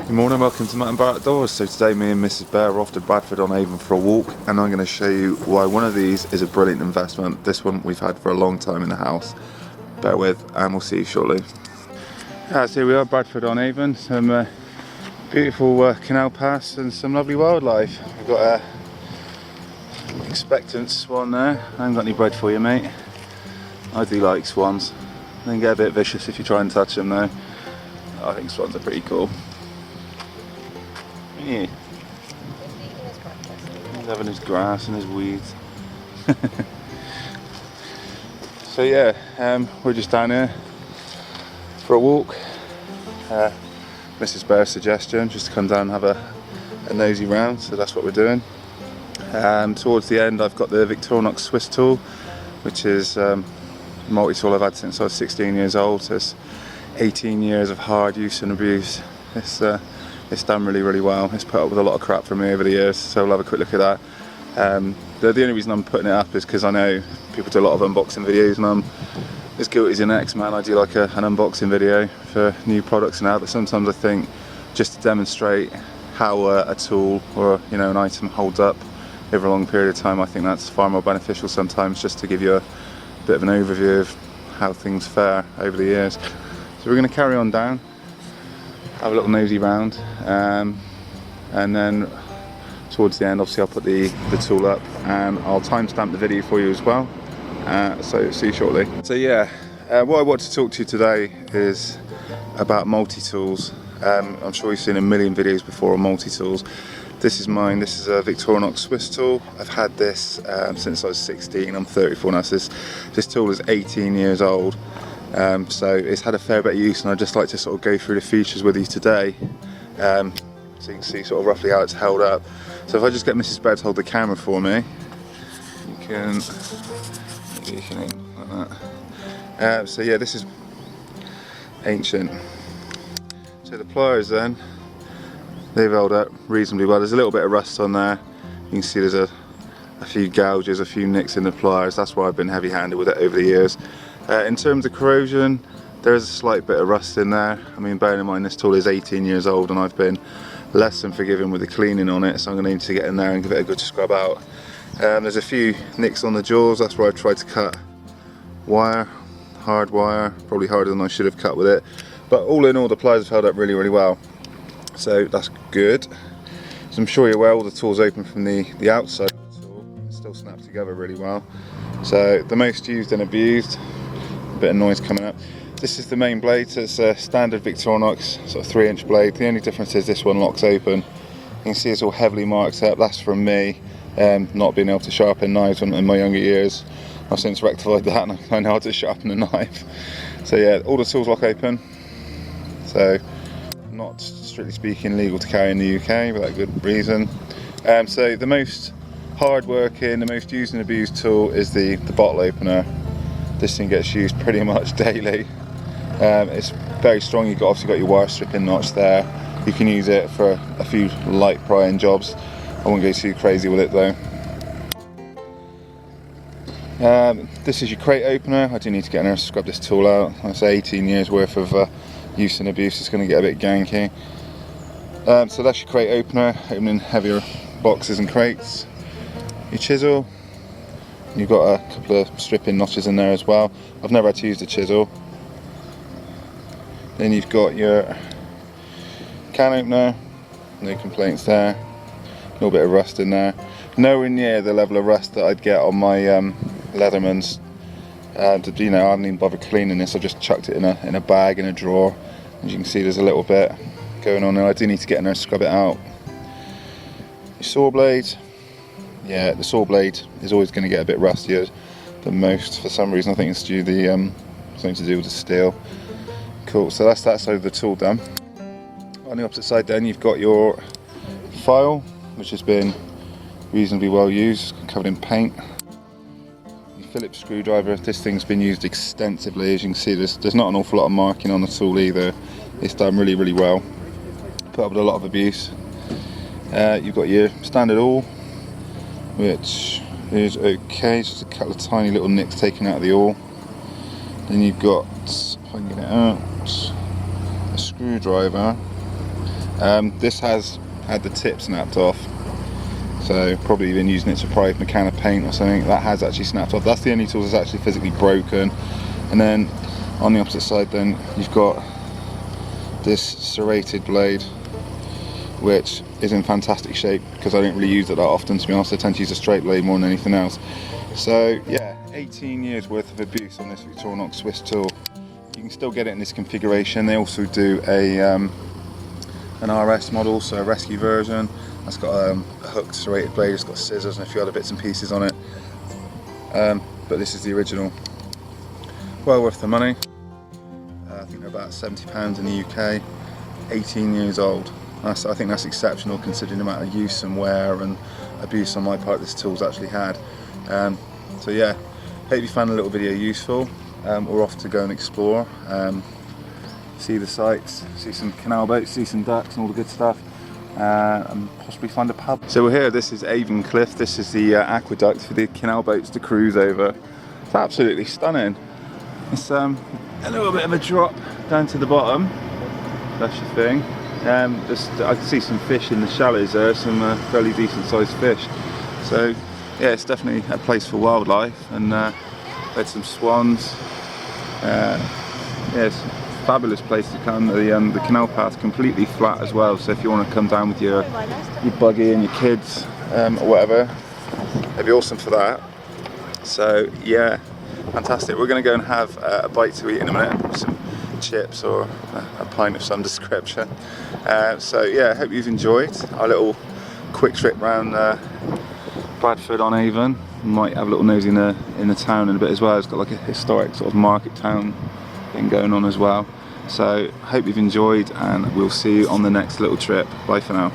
Good morning, welcome to Matt and Bear Outdoors. So today me and Mrs. Bear are off to Bradford on Avon for a walk, and I'm going to show you why one of these is a brilliant investment. This one we've had for a long time in the house. Bear with and we'll see you shortly. So here we are, Bradford on Avon. Some beautiful canal paths and some lovely wildlife. We've got an expectant swan there. I haven't got any bread for you, mate. I do like swans. They can get a bit vicious if you try and touch them though. I think swans are pretty cool. Yeah. He's having his grass and his weeds. So yeah, we're just down here for a walk. Mrs. Bear's suggestion, just to come down and have a nosy round, so that's what we're doing. Towards the end I've got the Victorinox Swiss tool, which is a multi-tool I've had since I was 16 years old, so it's 18 years of hard use and abuse. It's done really well. It's put up with a lot of crap from me over the years, so we'll have a quick look at that. The only reason I'm putting it up is because I know people do a lot of unboxing videos, and I'm as guilty as the next man. I do like an unboxing video for new products and that, but sometimes I think just to demonstrate how a tool or an item holds up over a long period of time, I think that's far more beneficial sometimes, just to give you a bit of an overview of how things fare over the years. So we're going to carry on down, have a little nosy round, and then towards the end obviously I'll put the tool up and I'll timestamp the video for you as well, so see you shortly. So yeah, what I want to talk to you today is about multi-tools. I'm sure you've seen a million videos before on multi-tools. This is mine. This is a Victorinox Swiss tool. I've had this since I was 16. I'm 34 now, so this tool is 18 years old. So it's had a fair bit of use, and I'd just like to sort of go through the features with you today, so you can see sort of roughly how it's held up. So if I just get Mrs. Bear to hold the camera for me, you can aim like that. So yeah, this is ancient. So the pliers then, they've held up reasonably well. There's a little bit of rust on there. You can see there's a few gouges, a few nicks in the pliers. That's why I've been heavy-handed with it over the years. In terms of corrosion, there is a slight bit of rust in there. I mean, bearing in mind this tool is 18 years old and I've been less than forgiving with the cleaning on it, so I'm going to need to get in there and give it a good scrub out. There's a few nicks on the jaws. That's where I've tried to cut wire, hard wire, probably harder than I should have cut with it. But all in all, the pliers have held up really well, so that's good. So I'm sure you're aware all the tools open from the outside of the tool. It still snaps together really well. So the most used and abused. A bit of noise coming up. This is the main blade, so it's a standard Victorinox sort of 3-inch blade. The only difference is this one locks open. You can see it's all heavily marked up. That's from me not being able to sharpen knives in my younger years. I've since rectified that and I know how to sharpen a knife. So yeah, all the tools lock open. So not strictly speaking legal to carry in the UK, but that's a good reason. So the most hard working, the most used and abused tool is the bottle opener. This thing gets used pretty much daily. It's very strong. You've obviously got your wire stripping notch there. You can use it for a few light prying jobs. I won't go too crazy with it though. This is your crate opener. I do need to get in there and scrub this tool out. That's 18 years worth of use and abuse. It's going to get a bit ganky. So that's your crate opener, opening heavier boxes and crates. Your chisel. You've got a couple of stripping notches in there as well. I've never had to use the chisel. Then you've got your can opener, no complaints there. A little bit of rust in there. Nowhere near the level of rust that I'd get on my Leathermans. I haven't even bothered cleaning this. I just chucked it in a bag in a drawer. As you can see, there's a little bit going on there. I do need to get in there and scrub it out. Your saw blade. Yeah, the saw blade is always going to get a bit rustier than most for some reason. I think it's due to something to do with the steel. Cool, so that's that side of the tool done. On the opposite side then you've got your file, which has been reasonably well used, covered in paint. Your Phillips screwdriver, this thing's been used extensively. As you can see, there's not an awful lot of marking on the tool either. It's done really well. Put up with a lot of abuse. You've got your standard awl, which is okay, just a couple of tiny little nicks taken out of the awl. Then you've got, if I can get it out, a screwdriver This has had the tip snapped off, so probably been using it to pry a can of paint or something. That has actually snapped off. That's the only tool that's actually physically broken. And then on the opposite side then you've got this serrated blade, which is in fantastic shape because I don't really use it that often, to be honest. I tend to use a straight blade more than anything else. So yeah, 18 years worth of abuse on this Victorinox Swiss tool. You can still get it in this configuration. They also do an RS model, so a rescue version. That's got a hooked serrated blade, it's got scissors and a few other bits and pieces on it. But this is the original. Well worth the money. I think they're about £70 in the UK. 18 years old. I think that's exceptional considering the amount of use and wear and abuse on my part this tool's actually had. So yeah, hope you found the little video useful. We're off to go and explore, see the sights, see some canal boats, see some ducks and all the good stuff, and possibly find a pub. So we're here, this is Avon Cliff, this is the aqueduct for the canal boats to cruise over. It's absolutely stunning. It's a little bit of a drop down to the bottom, that's the thing. I can see some fish in the shallows there, some fairly decent sized fish. So yeah, it's definitely a place for wildlife, and there's some swans. Yeah, it's a fabulous place to come. The canal path's completely flat as well, so if you want to come down with your buggy and your kids or whatever, it'd be awesome for that. So yeah, fantastic. We're going to go and have a bite to eat in a minute, some chips or a pint of some description. So yeah, I hope you've enjoyed our little quick trip around Bradford on Avon. We might have a little nosy in the town in a bit as well. It's got like a historic sort of market town thing going on as well. So hope you've enjoyed, and we'll see you on the next little trip. Bye for now.